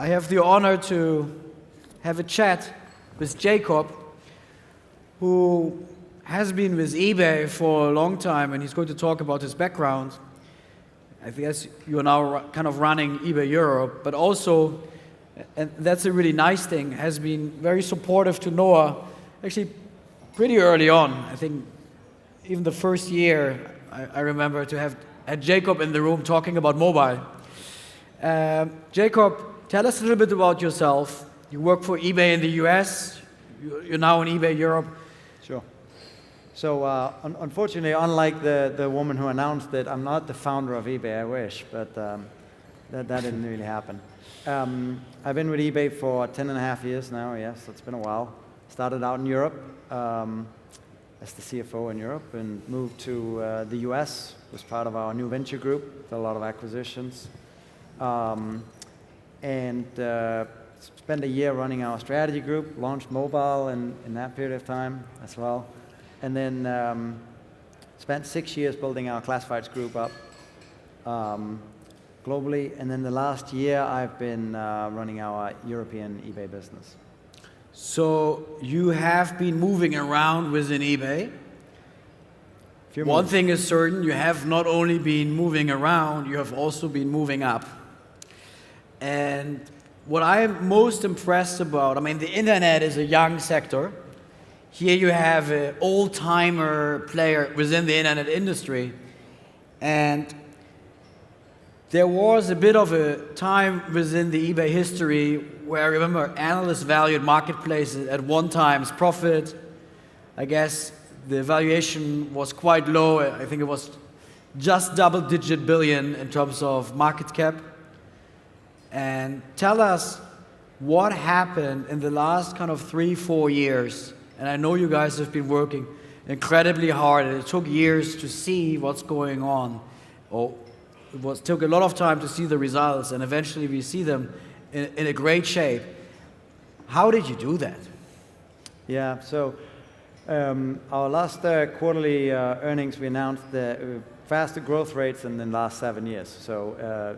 I have the honor to have a chat with Jacob, who has been with eBay for a long time, and he's going to talk about his background. I guess you are now kind of running eBay Europe, but also, and that's a really nice thing, has been very supportive to NOAH, actually pretty early on. I think even the first year, I remember to have had Jacob in the room talking about mobile. Jacob, tell us a little bit about yourself. You work for eBay in the US, you're now in eBay Europe. Sure. So unfortunately, unlike the woman who announced it, I'm not the founder of eBay. I wish, but that didn't really happen. I've been with eBay for 10.5 years now. Yes, it's been a while. Started out in Europe as the CFO in Europe, and moved to the US. Was part of our new venture group. Did a lot of acquisitions, and spent a year running our strategy group. Launched mobile in that period of time as well. And then spent 6 years building our classifieds group up globally. And then the last year, I've been running our European eBay business. So you have been moving around within eBay. One thing is certain, you have not only been moving around, you have also been moving up. And what I'm most impressed about, I mean, the internet is a young sector. Here you have an old-timer player within the internet industry, and there was a bit of a time within the eBay history where I remember analysts valued marketplaces at 1 times profit. I guess the valuation was quite low. I think it was just double-digit billion in terms of market cap. And tell us what happened in the last kind of 3-4 years. And I know you guys have been working incredibly hard, and it took years to see what's going on. Took a lot of time to see the results, and eventually we see them in a great shape. How did you do that? Yeah, so our last quarterly earnings, we announced the faster growth rates in the last 7 years. So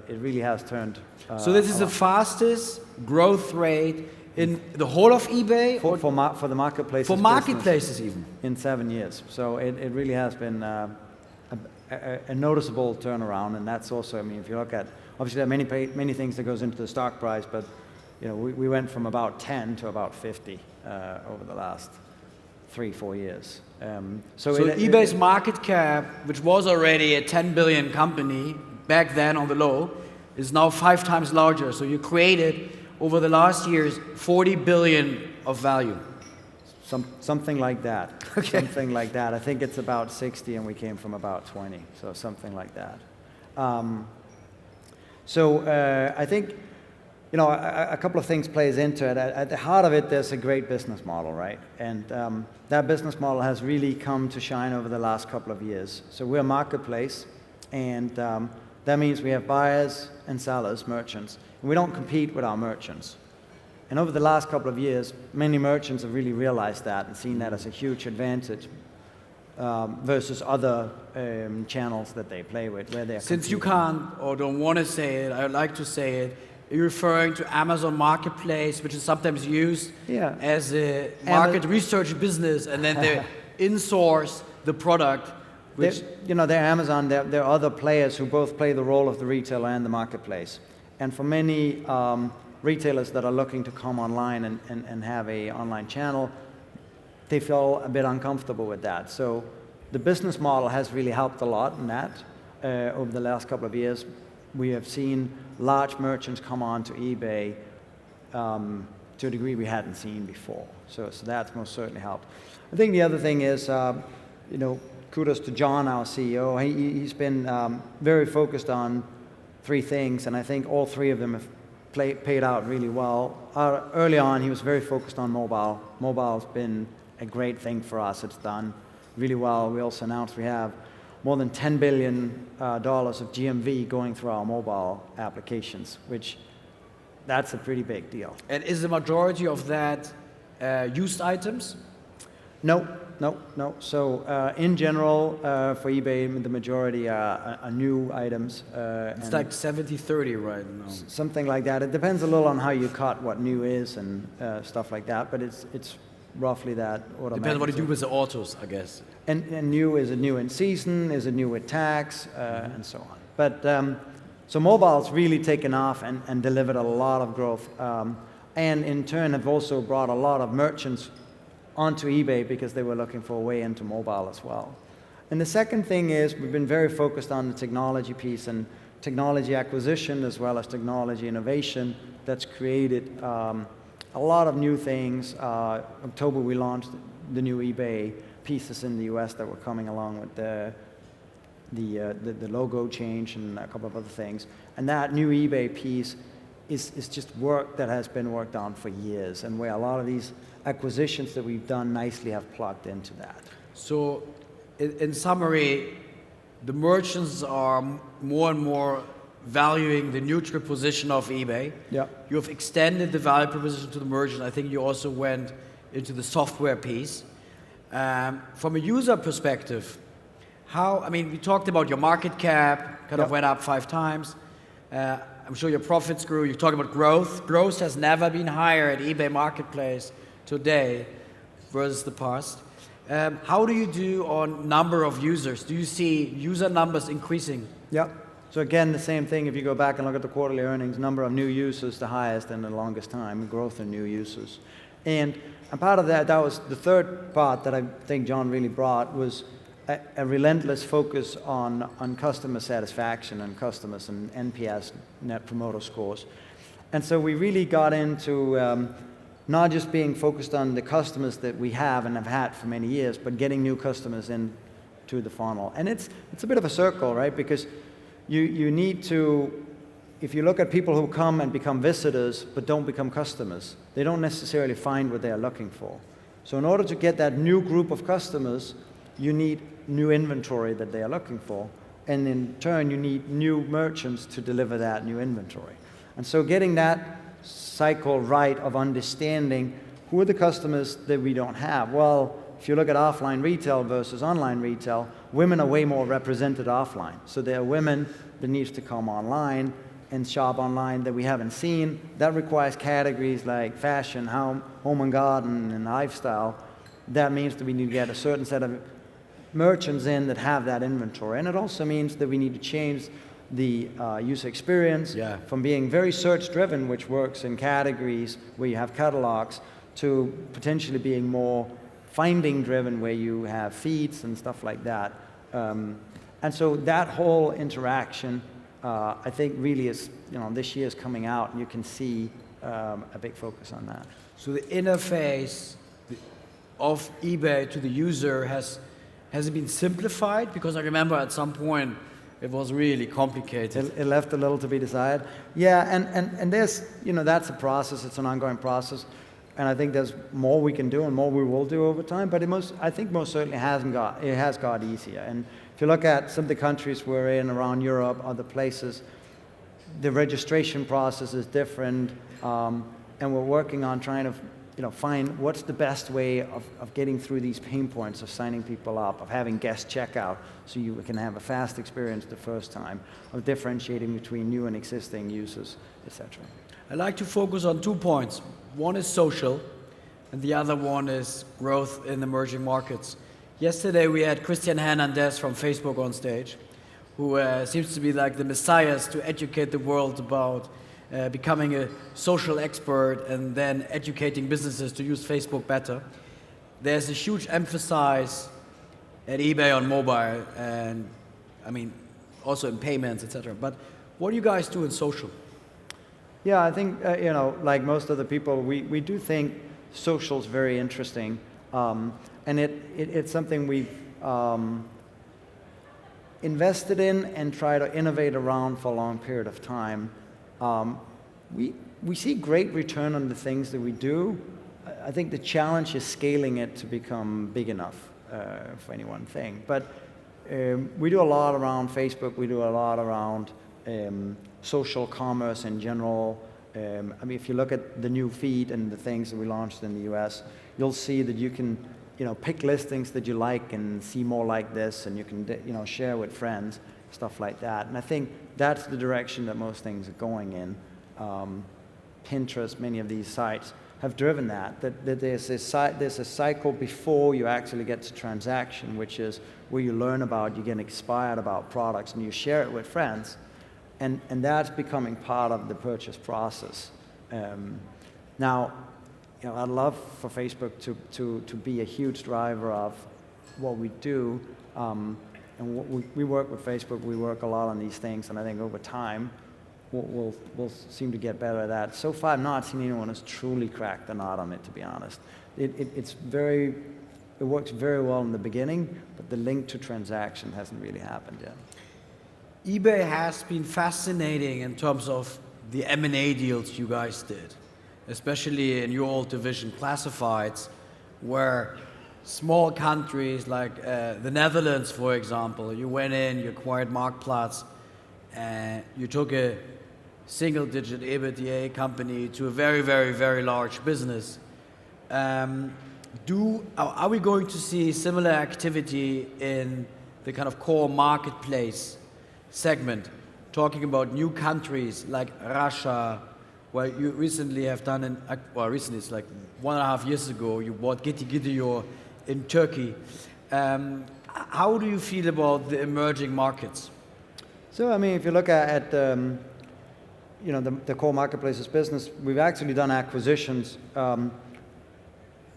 it really has turned. So this is the fastest growth rate in the whole of eBay? For the marketplaces. For marketplaces even? In 7 years. So it really has been a noticeable turnaround, and that's also, I mean, if you look at, obviously there are many things that goes into the stock price, but you know, we went from about 10 to about 50 over the last 3-4 years. So eBay's market cap, which was already a 10 billion company back then on the low, is now 5 times larger. So you created over the last years 40 billion of value. Something like that. Okay. Something like that. I think it's about 60, and we came from about 20, so something like that. I think, you know, a couple of things plays into it. At the heart of it, there's a great business model, right? And that business model has really come to shine over the last couple of years. So we're a marketplace, and that means we have buyers and sellers, merchants. And we don't compete with our merchants. And over the last couple of years, many merchants have really realized that and seen that as a huge advantage versus other channels that they play with, where they're Since you can't or don't want to say it, I would like to say it. You're referring to Amazon Marketplace, which is sometimes used as a market research business, and then they insource the product. Which, you know, they're Amazon. There are other players who both play the role of the retailer and the marketplace. And for many retailers that are looking to come online and have an online channel, they feel a bit uncomfortable with that. So the business model has really helped a lot in that. Over the last couple of years, we have seen large merchants come on to eBay to a degree we hadn't seen before. So that's most certainly helped. I think the other thing is, you know, kudos to John, our CEO. He's been very focused on 3 things, and I think all 3 of them have paid out really well. Early on, he was very focused on mobile. Mobile's been a great thing for us. It's done really well. We also announced we have more than $10 billion of GMV going through our mobile applications, which that's a pretty big deal. And is the majority of that used items? No, No. So in general, for eBay, the majority are new items. It's like 70-30 right now. Something like that. It depends a little on how you cut what new is and stuff like that, but it's roughly that order. Depends on what you do with the autos, I guess. And new, is it new in season? Is it new with tax? And so on. But so mobile's really taken off and delivered a lot of growth. And in turn have also brought a lot of merchants onto eBay because they were looking for a way into mobile as well. And the second thing is we've been very focused on the technology piece and technology acquisition as well as technology innovation that's created a lot of new things. October we launched the new eBay pieces in the US that were coming along with the logo change and a couple of other things. And that new eBay piece is just work that has been worked on for years and where a lot of these acquisitions that we've done nicely have plugged into that. So in summary, the merchants are more and more valuing the neutral position of eBay. Yeah. You have extended the value proposition to the merchant. I think you also went into the software piece. From a user perspective, we talked about your market cap, kind of went up 5 times. I'm sure your profits grew. You talked about growth. Growth has never been higher at eBay Marketplace today versus the past. How do you do on number of users? Do you see user numbers increasing? Yeah. So again, the same thing. If you go back and look at the quarterly earnings, number of new users, the highest in the longest time, growth in new users. And part of that was the third part that I think John really brought was a relentless focus on customer satisfaction and customers and NPS, Net Promoter Scores. And so we really got into not just being focused on the customers that we have and have had for many years, but getting new customers into the funnel. And it's a bit of a circle, right? Because you need to, if you look at people who come and become visitors but don't become customers, they don't necessarily find what they're looking for. So in order to get that new group of customers, you need new inventory that they are looking for. And in turn, you need new merchants to deliver that new inventory. And so getting that cycle right of understanding who are the customers that we don't have. Well, if you look at offline retail versus online retail, women are way more represented offline. So there are women that needs to come online and shop online that we haven't seen. That requires categories like fashion, home and garden, and lifestyle. That means that we need to get a certain set of merchants in that have that inventory. And it also means that we need to change the user experience from being very search-driven, which works in categories where you have catalogs, to potentially being more finding-driven, where you have feeds and stuff like that. And so that whole interaction, I think, really is, this year is coming out, and you can see a big focus on that. So the interface of eBay to the user has it been simplified? Because I remember at some point it was really complicated. It left a little to be desired. Yeah, and there's, that's a process. It's an ongoing process. And I think there's more we can do and more we will do over time. But I think most certainly it has got easier. And if you look at some of the countries we're in around Europe, other places, the registration process is different. And we're working on trying to find what's the best way of getting through these pain points of signing people up, of having guest checkout so you can have a fast experience the first time, of differentiating between new and existing users, etc. I'd like to focus on 2 points. One is social, and the other one is growth in emerging markets. Yesterday we had Christian Hernandez from Facebook on stage, who seems to be like the messiah to educate the world about becoming a social expert and then educating businesses to use Facebook better. There's a huge emphasis at eBay on mobile and, also in payments, etc. But what do you guys do in social? Yeah, I think, like most other people, we do think social's very interesting. And it's something we've invested in and try to innovate around for a long period of time. We see great return on the things that we do. I think the challenge is scaling it to become big enough for any one thing. But we do a lot around Facebook. We do a lot around social commerce in general. If you look at the new feed and the things that we launched in the US, you'll see that you can pick listings that you like and see more like this, and you can share with friends, stuff like that. And I think that's the direction that most things are going in. Pinterest, many of these sites have driven that there's a cycle before you actually get to transaction, which is where you learn about, you get inspired about products, and you share it with friends, and that's becoming part of the purchase process. Now, I'd love for Facebook to be a huge driver of what we do, and we work with Facebook. We work a lot on these things, and I think over time we'll seem to get better at that. So far, I've not seen anyone who's truly cracked the nut on it, to be honest. It works very well in the beginning, but the link to transaction hasn't really happened yet. eBay has been fascinating in terms of the M&A deals you guys did, especially in your old division, classifieds, where small countries like the Netherlands, for example, you went in, you acquired Marktplaats, and you took a single-digit EBITDA company to a very, very, very large business. Are we going to see similar activity in the kind of core marketplace segment, talking about new countries like Russia, where you recently have done, recently, it's like 1.5 years ago, you bought Gidiyor in Turkey. How do you feel about the emerging markets? So, I mean, if you look at the core marketplaces business, we've actually done acquisitions,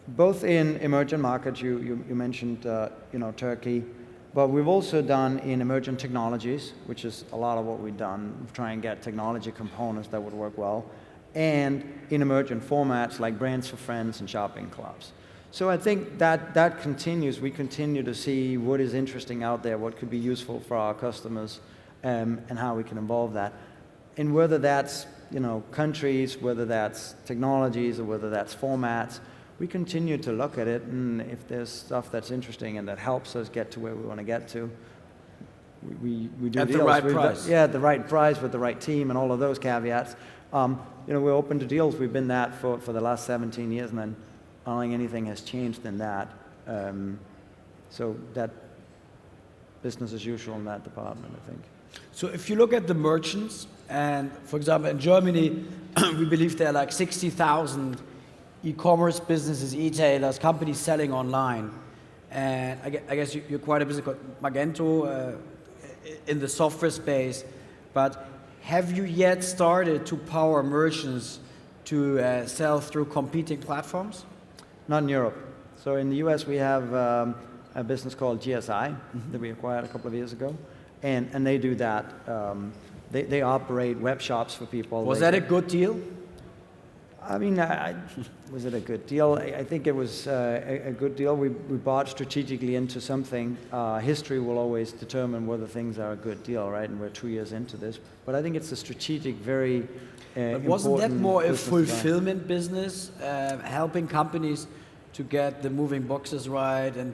both in emerging markets. You mentioned, Turkey, but we've also done in emerging technologies, which is a lot of what we've done. We try and get technology components that would work well, and in emerging formats like brands for friends and shopping clubs. So I think that continues. We continue to see what is interesting out there, what could be useful for our customers, and how we can evolve that. And whether that's countries, whether that's technologies, or whether that's formats, we continue to look at it, and if there's stuff that's interesting and that helps us get to where we want to get to, we do at deals. The right price. Yeah, at the right price with the right team and all of those caveats. We're open to deals. We've been that for the last 17 years, and then I don't think anything has changed in that. So that business as usual in that department, I think. So if you look at the merchants, and for example, in Germany, we believe there are like 60,000 e-commerce businesses, e-tailers, companies selling online. And I guess you're quite a business called Magento in the software space. But have you yet started to power merchants to sell through competing platforms? Not in Europe. So in the US, we have a business called GSI that we acquired a couple of years ago. And they do that. They operate web shops for people. Was that a good deal? I mean, was it a good deal? I think it was a good deal. We bought strategically into something. History will always determine whether things are a good deal, right? And we're 2 years into this. But I think it's a strategic, very important. Wasn't that more a fulfillment business, helping companies to get the moving boxes right? And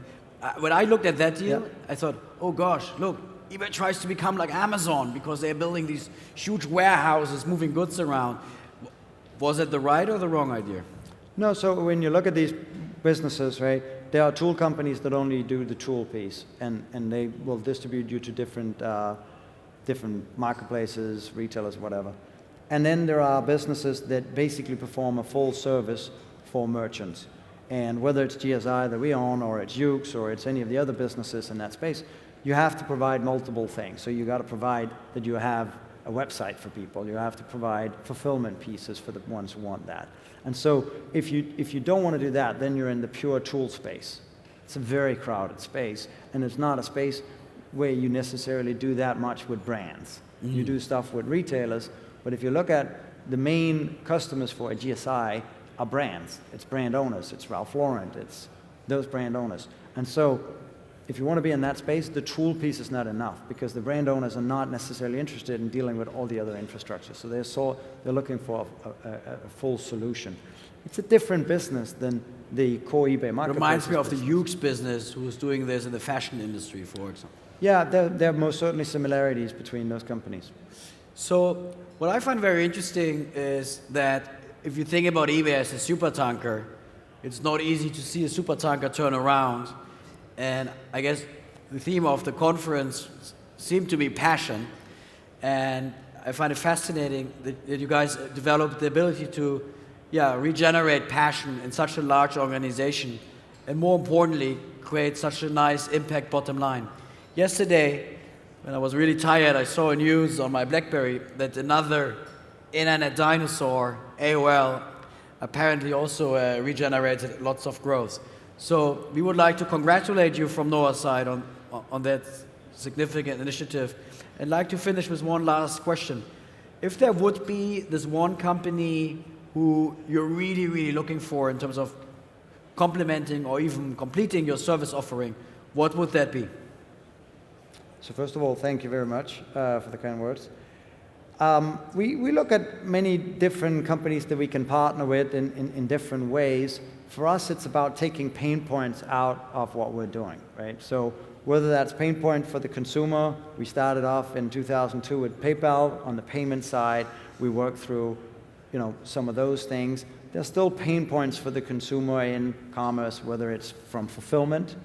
when I looked at that deal, I thought, oh gosh, look, eBay tries to become like Amazon because they're building these huge warehouses, moving goods around. Was it the right or the wrong idea? No, so when you look at these businesses, right, there are tool companies that only do the tool piece, and they will distribute you to different marketplaces, retailers, whatever. And then there are businesses that basically perform a full service for merchants. And whether it's GSI that we own, or it's Ukes, or it's any of the other businesses in that space, you have to provide multiple things. So you got to provide that you have a website for people. You have to provide fulfillment pieces for the ones who want that. And so if you don't want to do that, then you're in the pure tool space. It's a very crowded space, and it's not a space where you necessarily do that much with brands. You do stuff with retailers, but if you look at the main customers for a GSI are brands. It's brand owners. It's Ralph Lauren. It's those brand owners. And so if you want to be in that space, the tool piece is not enough, because the brand owners are not necessarily interested in dealing with all the other infrastructure. So they're looking for a full solution. It's a different business than the core eBay marketplace. Reminds me of the Ukes business, who was doing this in the fashion industry, for example. Yeah, there are most certainly similarities between those companies. So what I find very interesting is that if you think about eBay as a supertanker, it's not easy to see a supertanker turn around. And I guess the theme of the conference seemed to be passion. And I find it fascinating that you guys developed the ability to regenerate passion in such a large organization. And more importantly, create such a nice impact bottom line. Yesterday, when I was really tired, I saw a news on my BlackBerry that another internet dinosaur, AOL, apparently also regenerated lots of growth. So we would like to congratulate you from NOAH's side on that significant initiative. I'd like to finish with one last question. If there would be this one company who you're really, really looking for in terms of complementing or even completing your service offering, what would that be? So first of all, thank you very much for the kind words. We look at many different companies that we can partner with in different ways. For us, it's about taking pain points out of what we're doing, right? So whether that's pain point for the consumer, we started off in 2002 with PayPal. On the payment side, we worked through, some of those things. There's still pain points for the consumer in commerce, whether it's from fulfillment.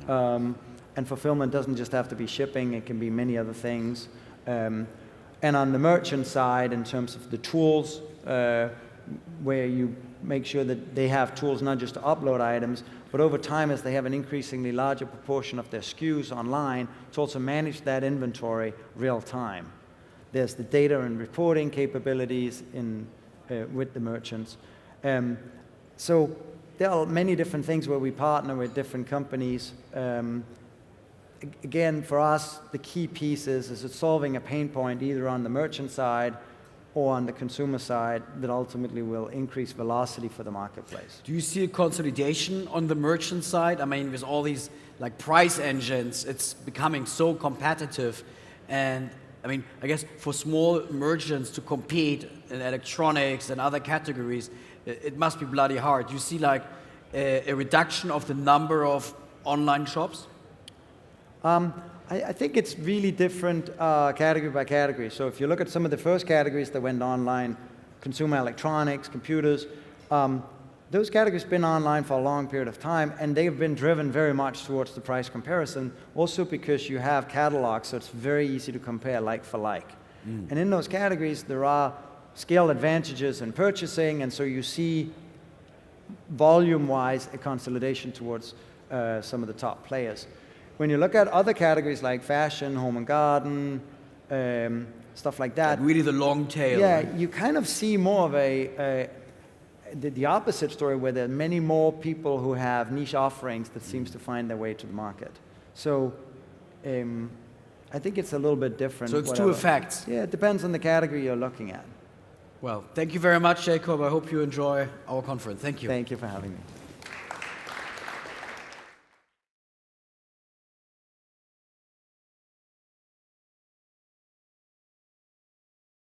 And fulfillment doesn't just have to be shipping, it can be many other things. And on the merchant side, in terms of the tools, where you make sure that they have tools not just to upload items, but over time, as they have an increasingly larger proportion of their SKUs online, to also manage that inventory real time. There's the data and reporting capabilities with the merchants. So there are many different things where we partner with different companies. Again, for us, the key piece is it's solving a pain point either on the merchant side or on the consumer side that ultimately will increase velocity for the marketplace. Do you see a consolidation on the merchant side? I mean, with all these like price engines, it's becoming so competitive. And I mean, I guess for small merchants to compete in electronics and other categories, it must be bloody hard. Do you see like a reduction of the number of online shops? I think it's really different category by category. So if you look at some of the first categories that went online, consumer electronics, computers, those categories have been online for a long period of time, and they've been driven very much towards the price comparison, also because you have catalogs, so it's very easy to compare like for like. And in those categories, there are scale advantages in purchasing, and so you see volume-wise a consolidation towards some of the top players. When you look at other categories like fashion, home and garden, stuff like that. Like really the long tail. Yeah, right? you kind of see more of the opposite story where there are many more people who have niche offerings that seems to find their way to the market. So I think it's a little bit different. So it's two effects. Yeah, it depends on the category you're looking at. Well, thank you very much, Jacob. I hope you enjoy our conference. Thank you. Thank you for having me.